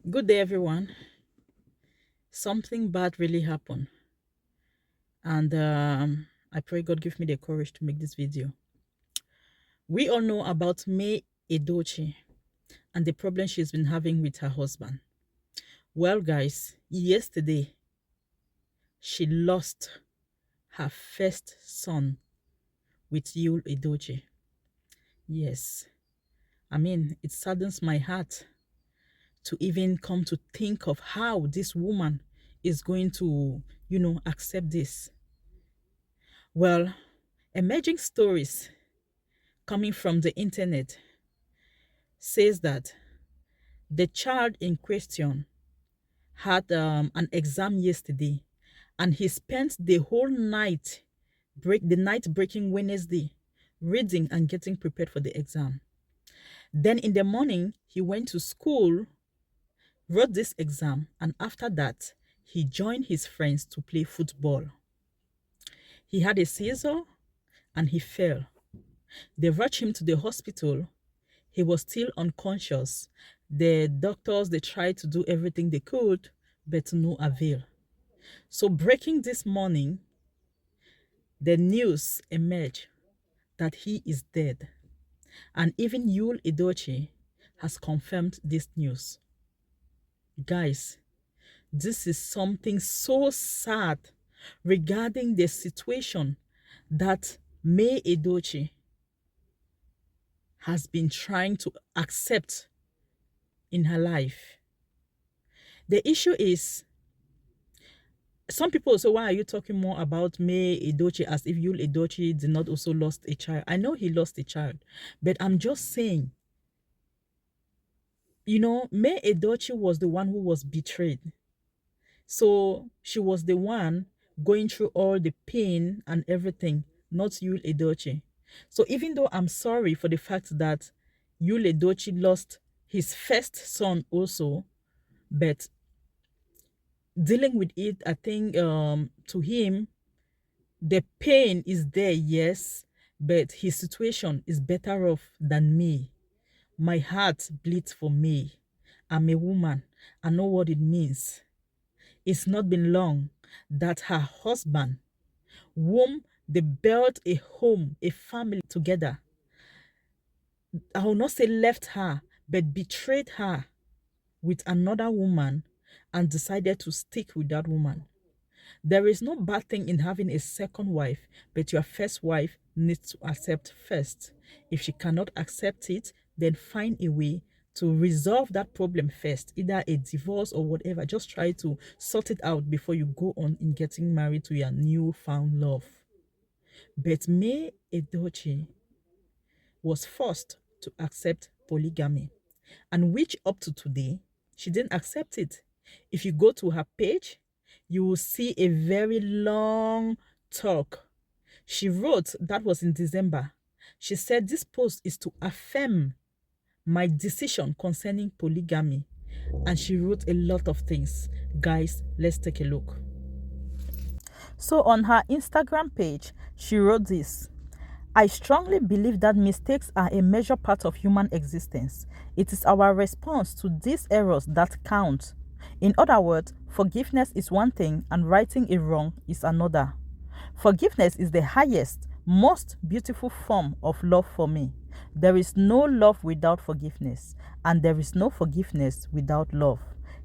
Good day, everyone. Something bad really happened, and I pray God give me the courage to make this video. We all know about May Edochie and the problem she's been having with her husband. Well, guys, yesterday she lost her first son with Yul Edochie. Yes, I mean, it saddens my heart to even come to think of how this woman is going to, accept this. Well, emerging stories coming from the internet says that the child in question had an exam yesterday, and he spent the whole night, the night breaking Wednesday, reading and getting prepared for the exam. Then in the morning, he went to school, wrote this exam, and after that, he joined his friends to play football. He had a seizure and he fell. They rushed him to the hospital. He was still unconscious. The doctors, they tried to do everything they could, but to no avail. So breaking this morning, the news emerged that he is dead. And even Yul Edochie has confirmed this news. Guys, this is something so sad regarding the situation that May Edochie has been trying to accept in her life. The issue is, some people say, why are you talking more about May Edochie as if Yul Edochie did not also lost a child? I know he lost a child, but I'm just saying, May Edochie was the one who was betrayed. So she was the one going through all the pain and everything, not Yul Edochie. So even though I'm sorry for the fact that Yul Edochie lost his first son also, but dealing with it, I think to him, the pain is there, yes, but his situation is better off than me. My heart bleeds for me. I'm a woman. I know what it means. It's not been long that her husband, whom they built a home, a family together, I will not say left her, but betrayed her with another woman and decided to stick with that woman. There is no bad thing in having a second wife, but your first wife needs to accept first. If she cannot accept it, then find a way to resolve that problem first, either a divorce or whatever. Just try to sort it out before you go on in getting married to your newfound love. But May Edochie was forced to accept polygamy, and which up to today, she didn't accept it. If you go to her page, you will see a very long talk. She wrote, that was in December. She said, this post is to affirm my decision concerning polygamy. And she wrote a lot of things. Guys, let's take a look. So on her Instagram page, she wrote this: I strongly believe that mistakes are a major part of human existence. It is our response to these errors that count. In other words, forgiveness is one thing and righting a wrong is another. Forgiveness is the highest, most beautiful form of love for me. There is no love without forgiveness, and there is no forgiveness without love.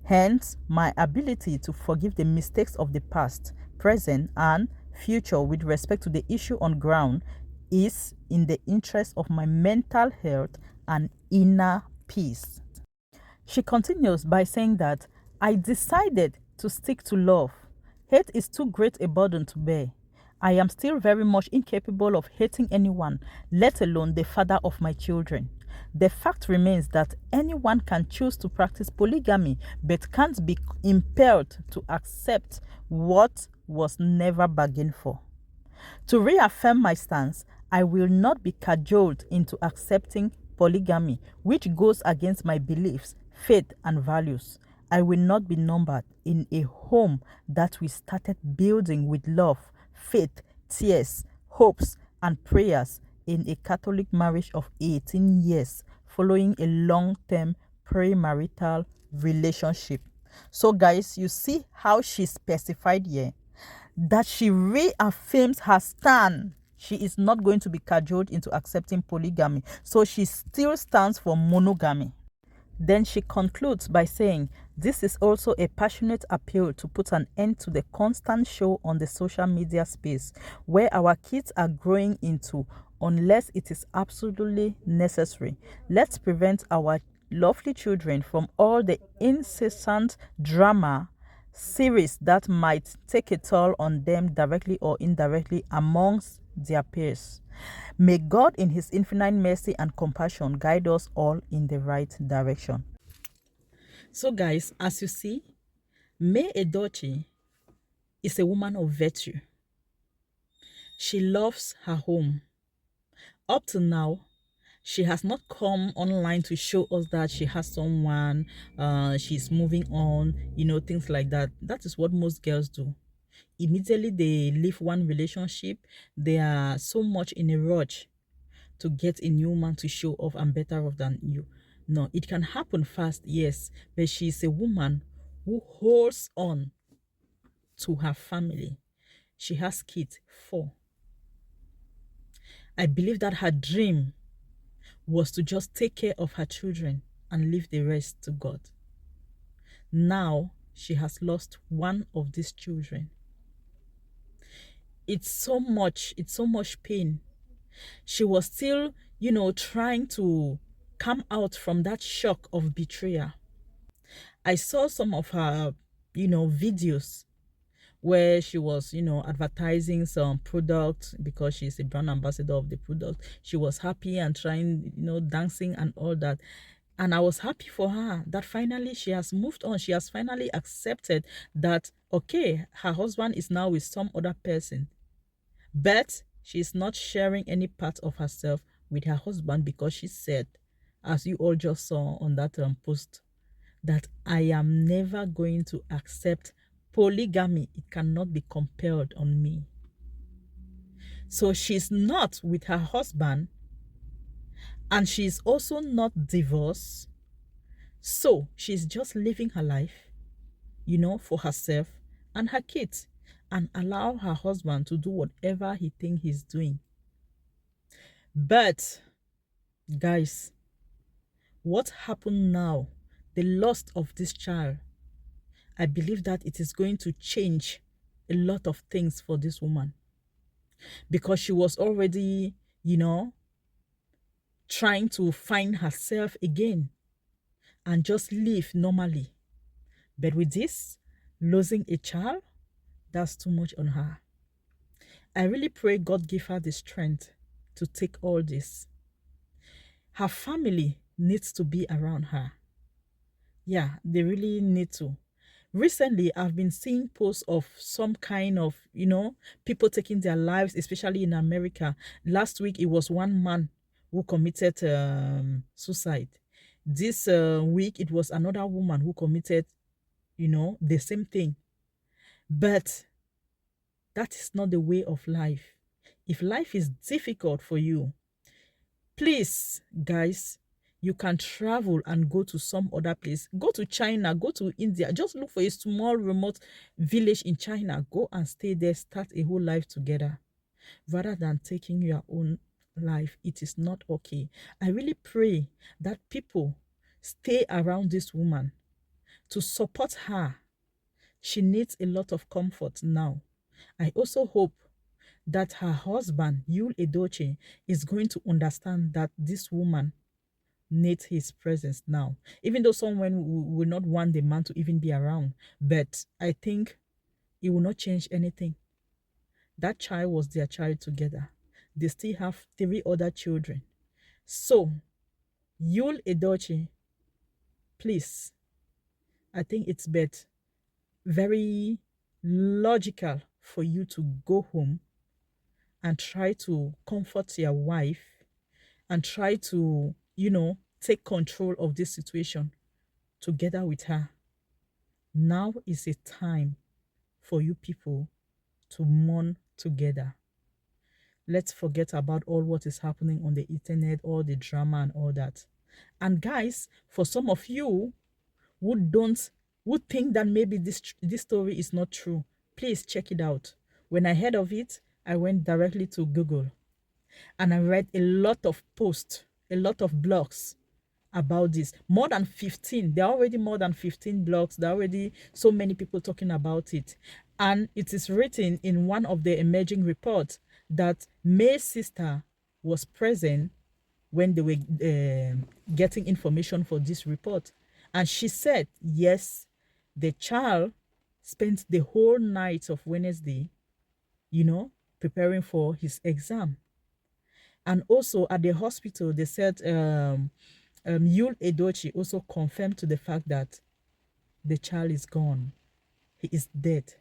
Hence, my ability to forgive the mistakes of the past, present, and future with respect to the issue on ground is in the interest of my mental health and inner peace. She continues by saying that I decided to stick to love. Hate is too great a burden to bear. I am still very much incapable of hating anyone, let alone the father of my children. The fact remains that anyone can choose to practice polygamy but can't be impelled to accept what was never bargained for. To reaffirm my stance, I will not be cajoled into accepting polygamy, which goes against my beliefs, faith, and values. I will not be numbered in a home that we started building with love, faith, tears, hopes, and prayers in a Catholic marriage of 18 years following a long-term premarital relationship. So guys, you see how she specified here that she reaffirms her stand. She is not going to be cajoled into accepting polygamy. So she still stands for monogamy. Then she concludes by saying, this is also a passionate appeal to put an end to the constant show on the social media space where our kids are growing into unless it is absolutely necessary. Let's prevent our lovely children from all the incessant drama series that might take a toll on them directly or indirectly amongst their peers. May God in his infinite mercy and compassion guide us all in the right direction. So guys, as you see, May Edochie is a woman of virtue. She loves her home. Up to now, she has not come online to show us that she has someone, she's moving on, things like that. That is what most girls do. Immediately they leave one relationship, they are so much in a rush to get a new man to show off and better off than you. No, it can happen fast, yes, but she's a woman who holds on to her family. She has kids, 4. I believe that her dream was to just take care of her children and leave the rest to God. Now she has lost one of these children. It's so much pain. She was still, trying to come out from that shock of betrayal. I saw some of her, videos where she was, advertising some product because she's a brand ambassador of the product. She was happy and trying, dancing and all that. And I was happy for her that finally she has moved on. She has finally accepted that, okay, her husband is now with some other person. But she's not sharing any part of herself with her husband because she said, as you all just saw on that post, that I am never going to accept polygamy. It cannot be compelled on me. So she's not with her husband and she's also not divorced. So she's just living her life, for herself and her kids, and allow her husband to do whatever he thinks he's doing. But guys, what happened now, the loss of this child, I believe that it is going to change a lot of things for this woman, because she was already, trying to find herself again and just live normally. But with this, losing a child, that's too much on her. I really pray God give her the strength to take all this. Her family needs to be around her. Yeah, they really need to. Recently, I've been seeing posts of some kind of, people taking their lives, especially in America. Last week, it was one man who committed suicide. This week, it was another woman who committed, the same thing. But that is not the way of life. If life is difficult for you, please, guys, you can travel and go to some other place. Go to China, go to India. Just look for a small remote village in China. Go and stay there, start a whole life together. Rather than taking your own life, it is not okay. I really pray that people stay around this woman to support her. She needs a lot of comfort now. I also hope that her husband, Yul Edochie, is going to understand that this woman needs his presence now. Even though someone will not want the man to even be around, but I think it will not change anything. That child was their child together. They still have 3 other children. So, Yul Edochie, please, I think it's very logical for you to go home and try to comfort your wife and try to, take control of this situation together with her. Now is a time for you people to mourn together. Let's forget about all what is happening on the internet, all the drama and all that. And guys, for some of you who think that maybe this story is not true, please check it out. When I heard of it, I went directly to Google and I read a lot of posts, a lot of blogs about this. More than 15. There are already more than 15 blogs. There are already so many people talking about it. And it is written in one of the emerging reports that May's sister was present when they were getting information for this report. And she said, yes, the child spent the whole night of Wednesday, preparing for his exam. And also at the hospital, they said Yul Edochie also confirmed to the fact that the child is gone. He is dead.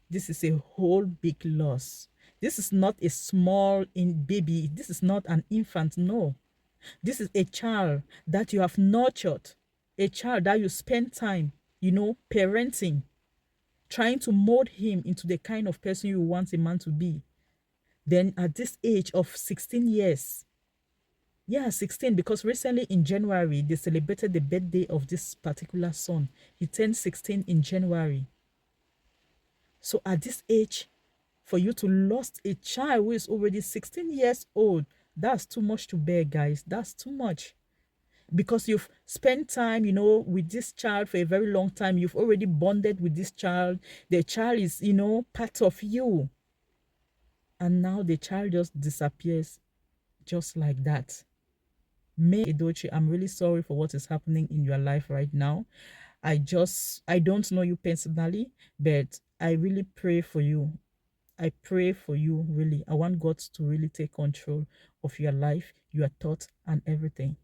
This is a whole big loss. This is not a small baby. This is not an infant. No. This is a child that you have nurtured. A child that you spend time, parenting, trying to mold him into the kind of person you want a man to be. Then at this age of 16 years, yeah, 16, because recently in January, they celebrated the birthday of this particular son. He turned 16 in January. So at this age, for you to lost a child who is already 16 years old, that's too much to bear, guys. That's too much. Because you've spent time, with this child for a very long time. You've already bonded with this child. The child is, part of you. And now the child just disappears just like that. May Edochie, I'm really sorry for what is happening in your life right now. I don't know you personally, but I really pray for you. I pray for you, really. I want God to really take control of your life, your thoughts, and everything.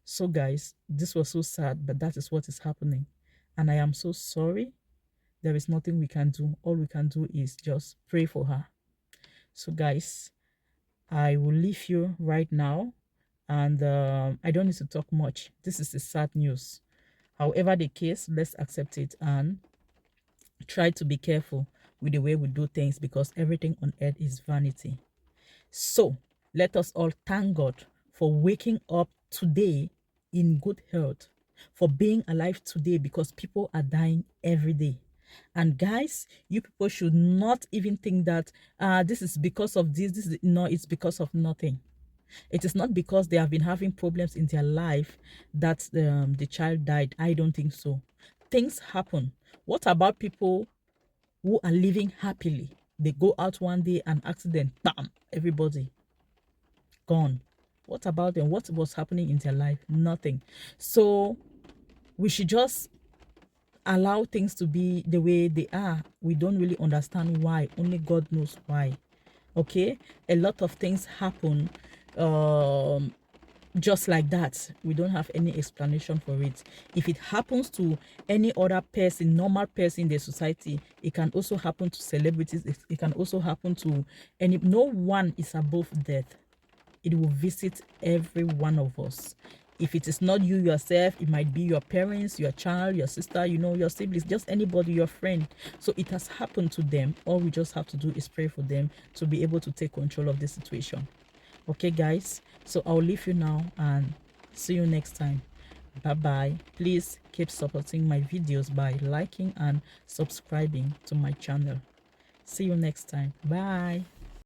So, guys, this was so sad, but that is what is happening. And I am so sorry. There is nothing we can do. All we can do is just pray for her. So, guys, I will leave you right now. And I don't need to talk much. This is the sad news. However the case, let's accept it and try to be careful with the way we do things, because everything on earth is vanity. So let us all thank God for waking up today in good health, for being alive today, because people are dying every day. And guys, you people should not even think that this is because of this. No, it's because of nothing. It is not because they have been having problems in their life that the child died. I don't think so. Things happen. What about people who are living happily? They go out one day, an accident, bam, everybody gone. What about them? What was happening in their life? Nothing. So we should just allow things to be the way they are. We don't really understand why. Only God knows why. Okay, a lot of things happen just like that. We don't have any explanation for it. If it happens to any other person, normal person in the society, it can also happen to celebrities. It can also happen to no one is above death. It will visit every one of us. If it is not you yourself, it might be your parents, your child, your sister, your siblings, just anybody, your friend. So it has happened to them. All we just have to do is pray for them to be able to take control of the situation. Okay, guys? So I'll leave you now and see you next time. Bye-bye. Please keep supporting my videos by liking and subscribing to my channel. See you next time. Bye.